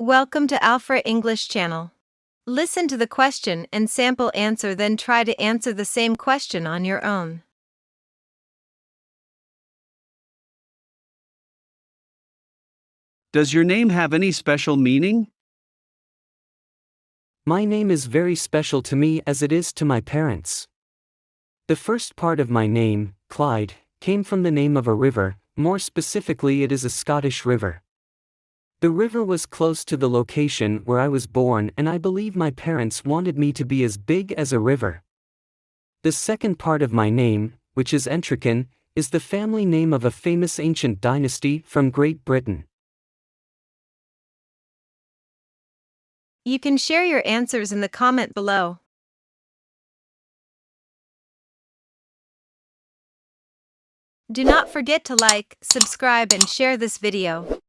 Welcome to Alfra English channel. Listen to the question and sample answer, then try to answer the same question on your own. Does your name have any special meaning? My name is very special to me as it is to my parents. The first part of my name, Clyde, came from the name of a river, more specifically it is a Scottish river. The river was close to the location where I was born, and I believe my parents wanted me to be as big as a river. The second part of my name, which is Entrican, is the family name of a famous ancient dynasty from Great Britain. You can share your answers in the comment below. Do not forget to like, subscribe and share this video.